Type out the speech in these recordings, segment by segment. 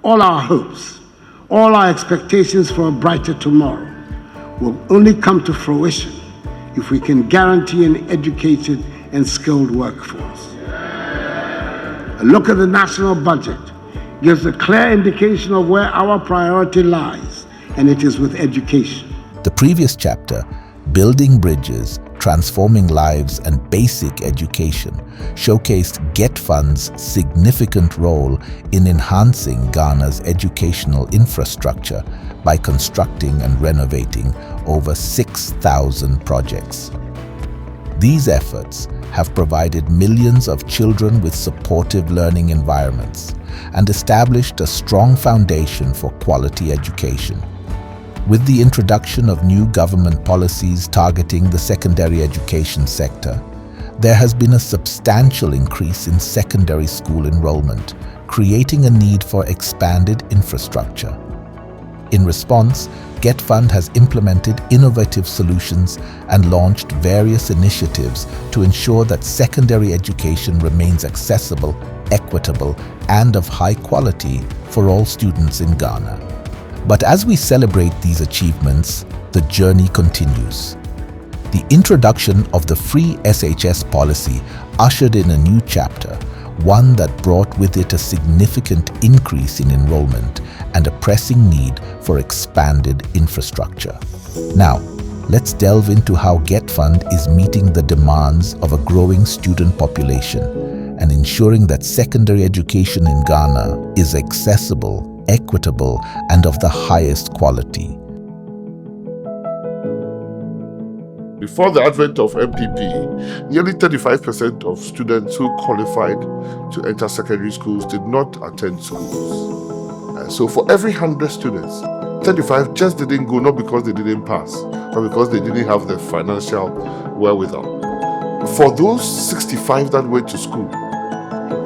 All our hopes, all our expectations for a brighter tomorrow will only come to fruition if we can guarantee an educated and skilled workforce. A look at the national budget gives a clear indication of where our priority lies, and it is with education. The previous chapter, Building Bridges, Transforming Lives and Basic Education, showcased GETFund's significant role in enhancing Ghana's educational infrastructure by constructing and renovating over 6,000 projects. These efforts have provided millions of children with supportive learning environments and established a strong foundation for quality education. With the introduction of new government policies targeting the secondary education sector, there has been a substantial increase in secondary school enrollment, creating a need for expanded infrastructure. In response, GETFund has implemented innovative solutions and launched various initiatives to ensure that secondary education remains accessible, equitable, and of high quality for all students in Ghana. But as we celebrate these achievements, the journey continues. The introduction of the free SHS policy ushered in a new chapter, one that brought with it a significant increase in enrollment and a pressing need for expanded infrastructure. Now, let's delve into how GETFund is meeting the demands of a growing student population and ensuring that secondary education in Ghana is accessible, equitable, and of the highest quality. Before the advent of MPP, nearly 35% of students who qualified to enter secondary schools did not attend schools. So for every 100 students, 35 just didn't go, not because they didn't pass, but because they didn't have the financial wherewithal. For those 65 that went to school,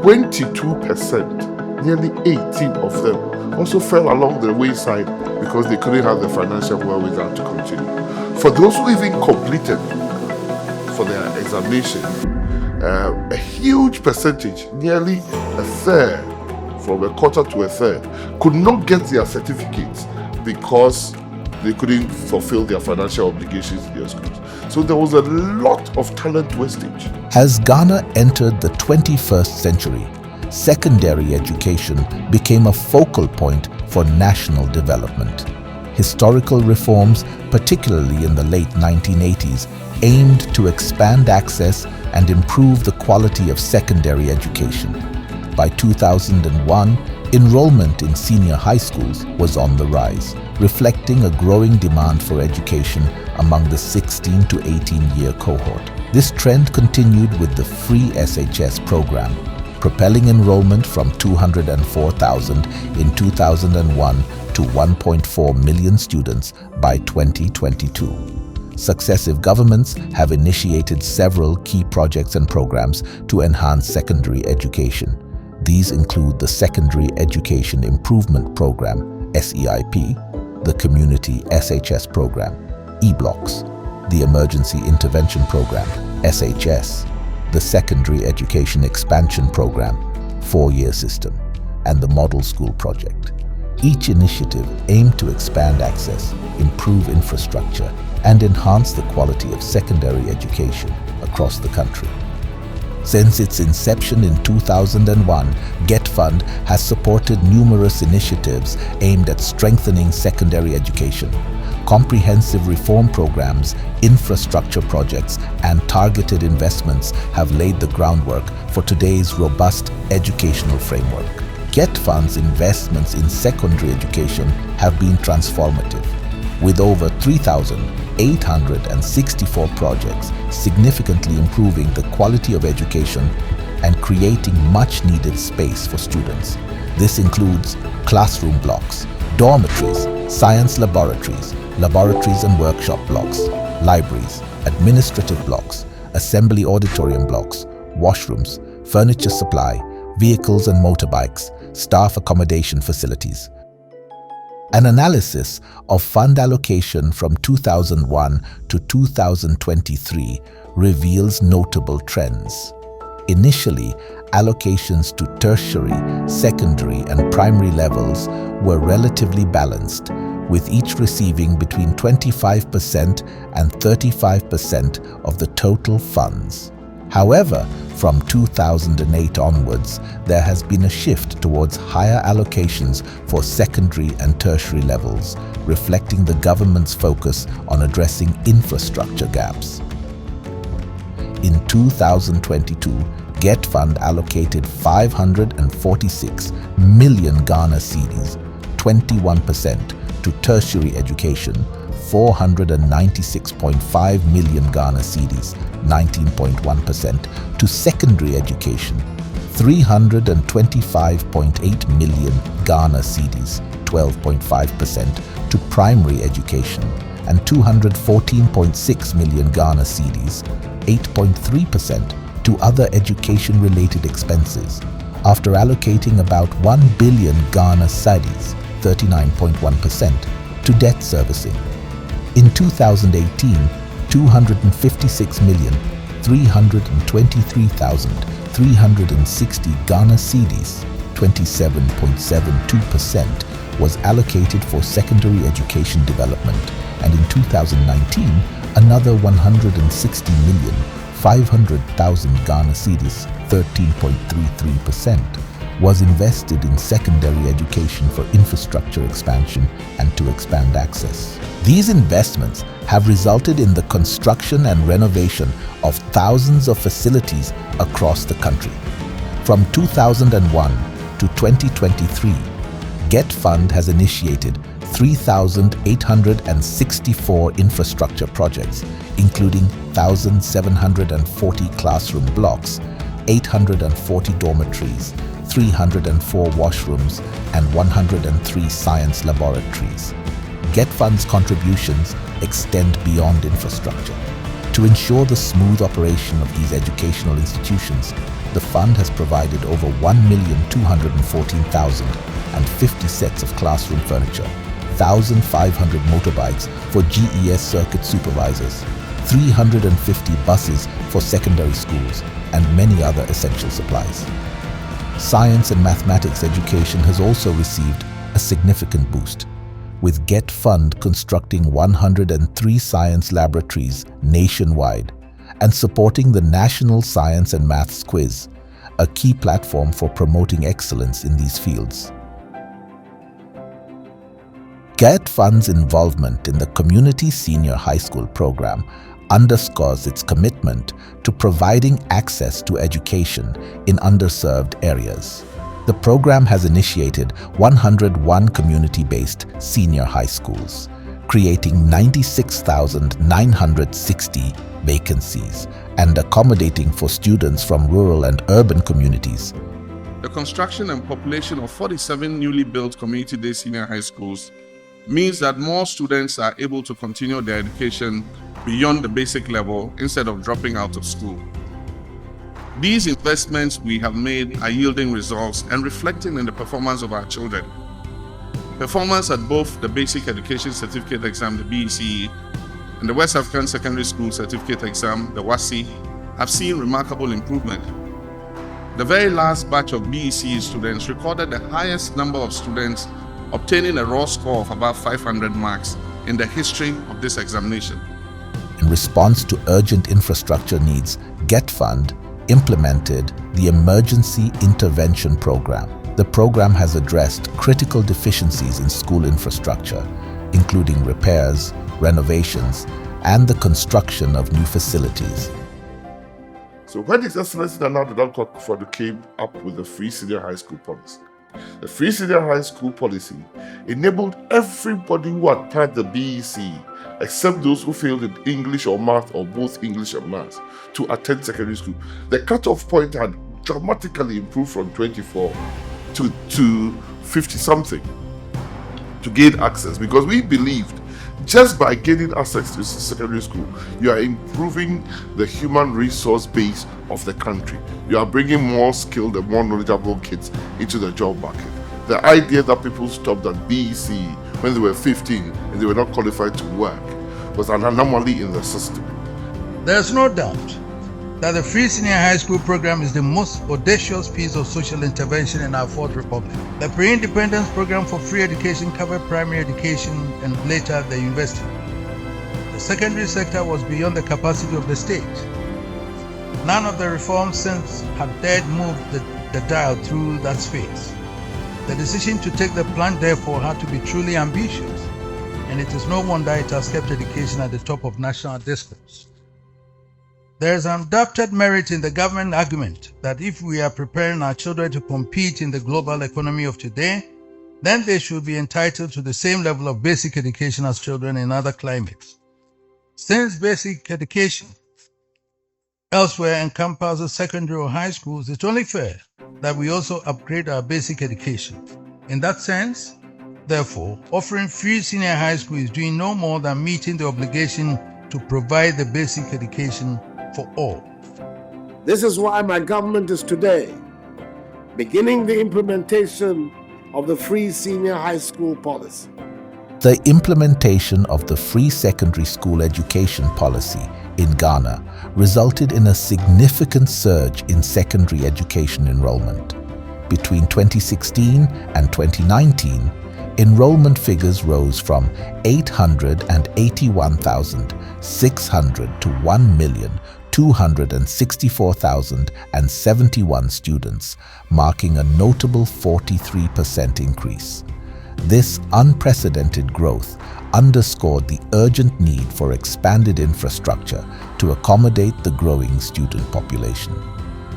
22%, nearly 18 of them, also fell along the wayside because they couldn't have the financial wherewithal to continue. For those who even completed for their examination, a huge percentage, nearly a third, from a quarter to a third, could not get their certificates because they couldn't fulfill their financial obligations in their schools. So there was a lot of talent wastage. As Ghana entered the 21st century, secondary education became a focal point for national development. Historical reforms, particularly in the late 1980s, aimed to expand access and improve the quality of secondary education. By 2001, enrollment in senior high schools was on the rise, reflecting a growing demand for education among the 16 to 18-year cohort. This trend continued with the free SHS program, propelling enrollment from 204,000 in 2001 to 1.4 million students by 2022. Successive governments have initiated several key projects and programs to enhance secondary education. These include the Secondary Education Improvement Program, SEIP, the Community SHS Program, E-Blocks, the Emergency Intervention Program, SHS, the Secondary Education Expansion Program, 4-year system, and the Model School Project. Each initiative aimed to expand access, improve infrastructure, and enhance the quality of secondary education across the country. Since its inception in 2001, GETFund has supported numerous initiatives aimed at strengthening secondary education. Comprehensive reform programs, infrastructure projects, and targeted investments have laid the groundwork for today's robust educational framework. GETFund's investments in secondary education have been transformative, with over 3,864 projects significantly improving the quality of education and creating much-needed space for students. This includes classroom blocks, dormitories, science laboratories and workshop blocks, libraries, administrative blocks, assembly auditorium blocks, washrooms, furniture supply, vehicles and motorbikes, staff accommodation facilities. An analysis of fund allocation from 2001 to 2023 reveals notable trends. Initially, allocations to tertiary, secondary, and primary levels were relatively balanced, with each receiving between 25% and 35% of the total funds. However, from 2008 onwards, there has been a shift towards higher allocations for secondary and tertiary levels, reflecting the government's focus on addressing infrastructure gaps. In 2022, GETFund allocated 546 million Ghana cedis, 21%, to tertiary education, 496.5 million Ghana cedis, 19.1%, to secondary education, 325.8 million Ghana cedis, 12.5%, to primary education, and 214.6 million Ghana cedis, 8.3%, to other education-related expenses, after allocating about 1 billion Ghana cedis, 39.1%, to debt servicing. In 2018, 256,323,360 Ghana cedis, 27.72%, was allocated for secondary education development, and in 2019, another 160,500,000 Ghana cedis, 13.33%, was invested in secondary education for infrastructure expansion and to expand access. These investments have resulted in the construction and renovation of thousands of facilities across the country. From 2001 to 2023, GETFund has initiated 3,864 infrastructure projects, including 1,740 classroom blocks, 840 dormitories, 304 washrooms, and 103 science laboratories. GETFund's contributions extend beyond infrastructure. To ensure the smooth operation of these educational institutions, the fund has provided over 1,214,050 sets of classroom furniture, 1,500 motorbikes for GES circuit supervisors, 350 buses for secondary schools, and many other essential supplies. Science and mathematics education has also received a significant boost, with GETFund constructing 103 science laboratories nationwide and supporting the National Science and Maths Quiz, a key platform for promoting excellence in these fields. GETFund's involvement in the Community Senior High School program underscores its commitment to providing access to education in underserved areas. The program has initiated 101 community-based senior high schools, creating 96,960 vacancies and accommodating for students from rural and urban communities. The construction and population of 47 newly built community-day senior high schools means that more students are able to continue their education beyond the basic level instead of dropping out of school. These investments we have made are yielding results and reflecting in the performance of our children. Performance at both the Basic Education Certificate Exam, the BECE, and the West African Secondary School Certificate Exam, the WASSCE, have seen remarkable improvement. The very last batch of BECE students recorded the highest number of students obtaining a raw score of about 500 marks in the history of this examination. In response to urgent infrastructure needs, GETFund implemented the Emergency Intervention Program. The program has addressed critical deficiencies in school infrastructure, including repairs, renovations, and the construction of new facilities. So when His Excellency Nana Addo Dankwa came up with the free senior high school policy, the free senior high school policy enabled everybody who attended the BECE, except those who failed in English or math or both English and math, to attend secondary school. The cutoff point had dramatically improved from 24 to 50-something to gain access, because we believed just by gaining access to secondary school, you are improving the human resource base of the country. You are bringing more skilled and more knowledgeable kids into the job market. The idea that people stopped at BECE when they were 15 and they were not qualified to work was an anomaly in the system. There's no doubt that the free senior high school program is the most audacious piece of social intervention in our Fourth Republic. The pre-independence program for free education covered primary education and later the university. The secondary sector was beyond the capacity of the state. None of the reforms since have dared move the dial through that space. The decision to take the plunge, therefore, had to be truly ambitious, and it is no wonder it has kept education at the top of national discourse. There is undoubted merit in the government argument that if we are preparing our children to compete in the global economy of today, then they should be entitled to the same level of basic education as children in other climates. Since basic education elsewhere encompasses secondary or high schools, it's only fair that we also upgrade our basic education. In that sense, therefore, offering free senior high school is doing no more than meeting the obligation to provide the basic education for all. This is why my government is today beginning the implementation of the free senior high school policy. The implementation of the free secondary school education policy in Ghana resulted in a significant surge in secondary education enrollment. Between 2016 and 2019, enrollment figures rose from 881,600 to 1,264,071 students, marking a notable 43% increase. This unprecedented growth underscored the urgent need for expanded infrastructure to accommodate the growing student population.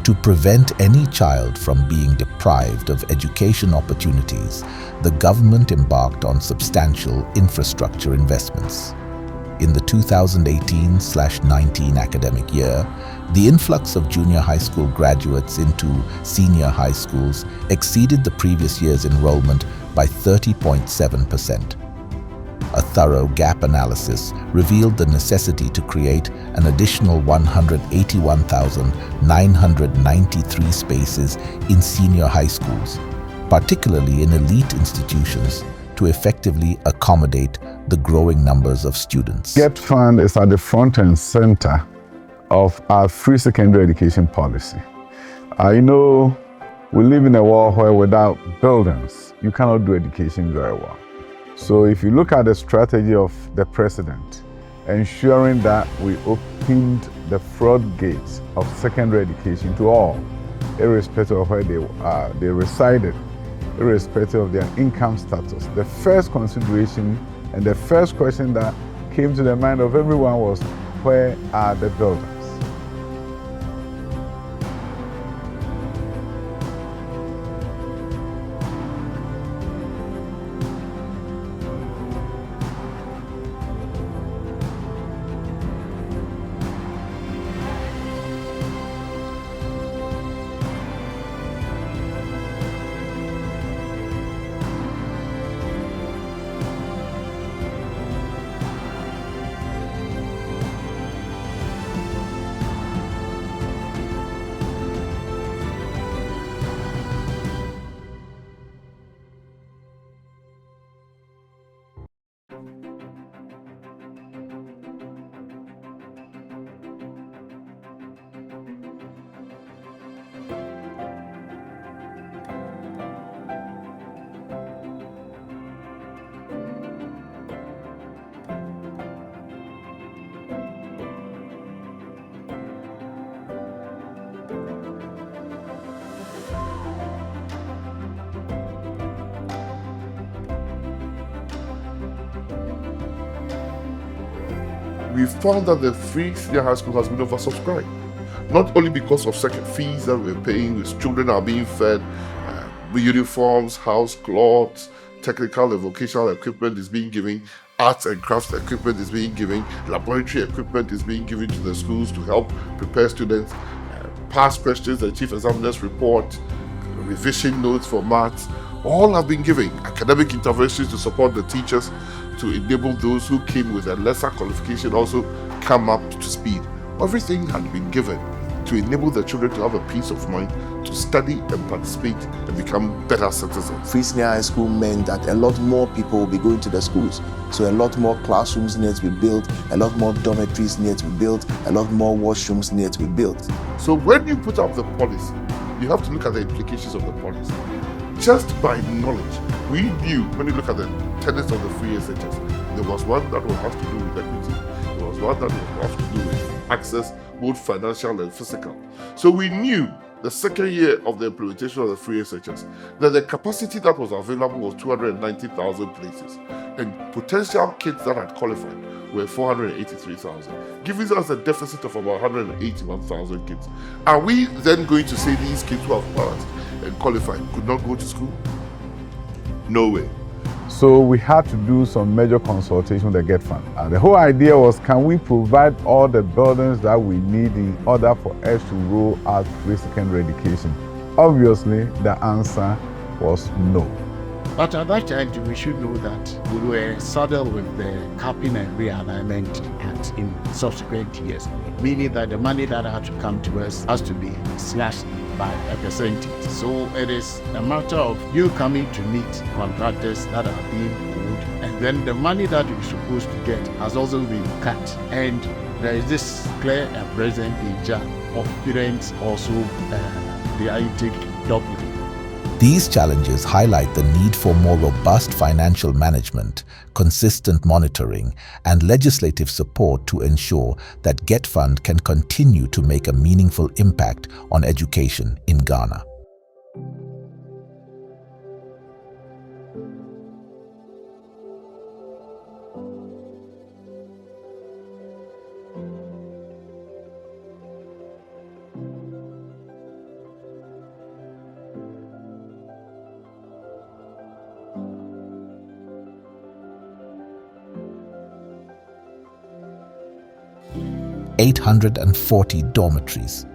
To prevent any child from being deprived of education opportunities, the government embarked on substantial infrastructure investments. In the 2018-19 academic year, the influx of junior high school graduates into senior high schools exceeded the previous year's enrollment by 30.7%. A thorough gap analysis revealed the necessity to create an additional 181,993 spaces in senior high schools, particularly in elite institutions, to effectively accommodate the growing numbers of students. GETFund is at the front and center of our free secondary education policy. We live in a world where without buildings, you cannot do education very well. So if you look at the strategy of the president, ensuring that we opened the floodgates of secondary education to all, irrespective of where they resided, irrespective of their income status, the first consideration and the first question that came to the mind of everyone was, where are the buildings? We found that the free senior high school has been oversubscribed. Not only because of second fees that we're paying, which children are being fed, uniforms, house clothes, technical and vocational equipment is being given, arts and crafts equipment is being given, laboratory equipment is being given to the schools to help prepare students, past questions, the chief examiner's report, revision notes for maths, all have been given. Academic interventions to support the teachers, to enable those who came with a lesser qualification also come up to speed. Everything had been given to enable the children to have a peace of mind to study and participate and become better citizens. Free Senior High School meant that a lot more people will be going to the schools. So a lot more classrooms needed to be built, a lot more dormitories needed to be built, a lot more washrooms needed to be built. So when you put up the policy, you have to look at the implications of the policy. Just by knowledge, we knew when you look at the tenets of the free SHS, there was one that will have to do with equity, there was one that will have to do with access, both financial and physical. So we knew the second year of the implementation of the free SHS that the capacity that was available was 290,000 places, and potential kids that had qualified were 483,000, giving us a deficit of about 181,000 kids. Are we then going to say these kids who have passed and qualified could not go to school? No way. So we had to do some major consultation with the GETFund. The whole idea was, can we provide all the buildings that we need in order for us to roll out free secondary education? Obviously, the answer was no. But at that time, we should know that we were saddled with the capping and realignment act in subsequent years, meaning that the money that had to come to us has to be slashed by a percentage. So it is a matter of you coming to meet contractors that are being owed, and then the money that you're supposed to get has also been cut. And there is this clear and present danger of parents also reacting doubly. These challenges highlight the need for more robust financial management, consistent monitoring, and legislative support to ensure that GETFund can continue to make a meaningful impact on education in Ghana. (840 dormitories,